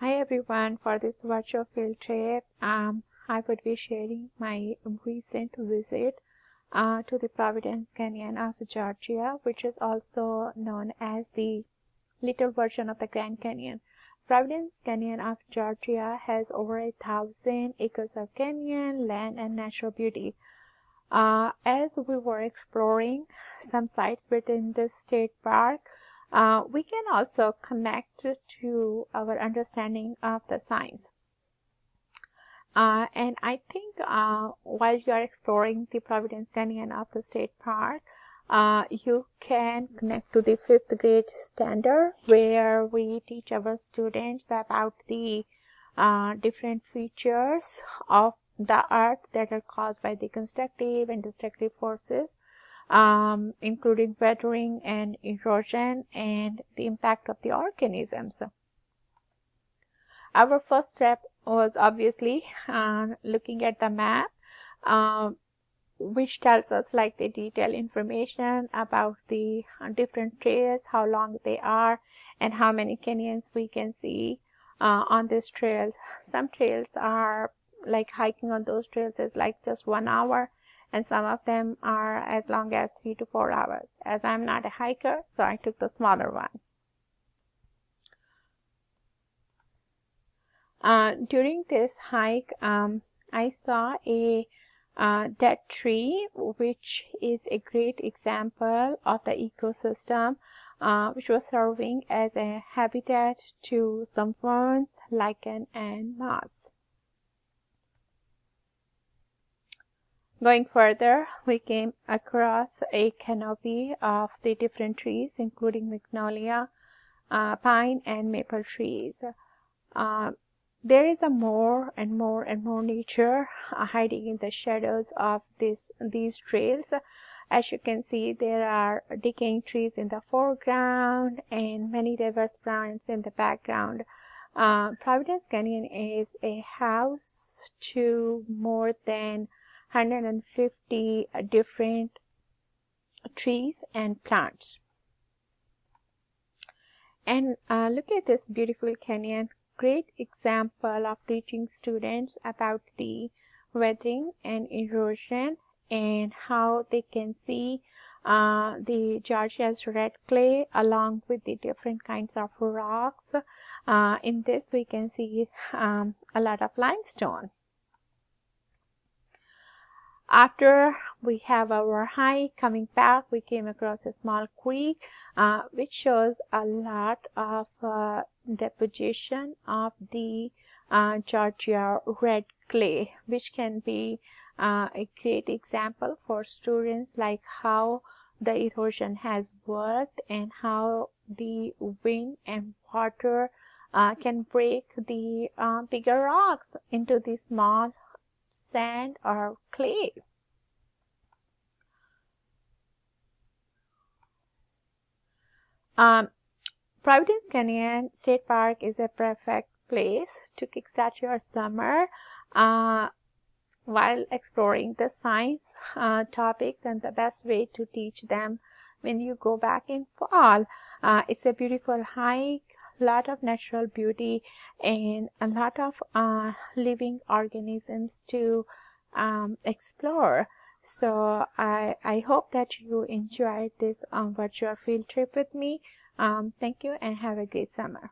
Hi everyone, for this virtual field trip, I would be sharing my recent visit to the Providence Canyon of Georgia, which is also known as the little version of the Grand Canyon. Providence Canyon of Georgia has over 1,000 acres of canyon, land, and natural beauty. As we were exploring some sites within this state park, we can also connect to our understanding of the science. And I think while you are exploring the Providence Canyon of the state park, you can connect to the 5th grade standard, where we teach our students about the different features of the earth that are caused by the constructive and destructive forces, including weathering and erosion and the impact of the organisms. Our first step was obviously looking at the map, which tells us like the detailed information about the different trails, how long they are, and how many canyons we can see on these trails. Some trails are like hiking on those trails is like just 1 hour, and some of them are as long as 3 to 4 hours. As I'm not a hiker, so I took the smaller one. During this hike, I saw a dead tree, which is a great example of the ecosystem, which was serving as a habitat to some ferns, lichen, and moss. Going further, we came across a canopy of the different trees, including magnolia, pine, and maple trees. There is a more and more nature hiding in the shadows of these trails. As you can see, there are decaying trees in the foreground and many diverse plants in the background. Providence Canyon is a house to more than 150 different trees and plants. And look at this beautiful canyon. Great example of teaching students about the weathering and erosion and how they can see the Georgia's red clay along with the different kinds of rocks. In this we can see a lot of limestone. After we have our hike, coming back, we came across a small creek which shows a lot of deposition of the Georgia red clay, which can be a great example for students, like how the erosion has worked and how the wind and water can break the bigger rocks into the small sand or clay. Providence Canyon State Park is a perfect place to kickstart your summer while exploring the science topics, and the best way to teach them when you go back in fall. It's a beautiful hike, lot of natural beauty, and a lot of living organisms to explore. So I hope that you enjoyed this virtual field trip with me. Thank you and have a great summer.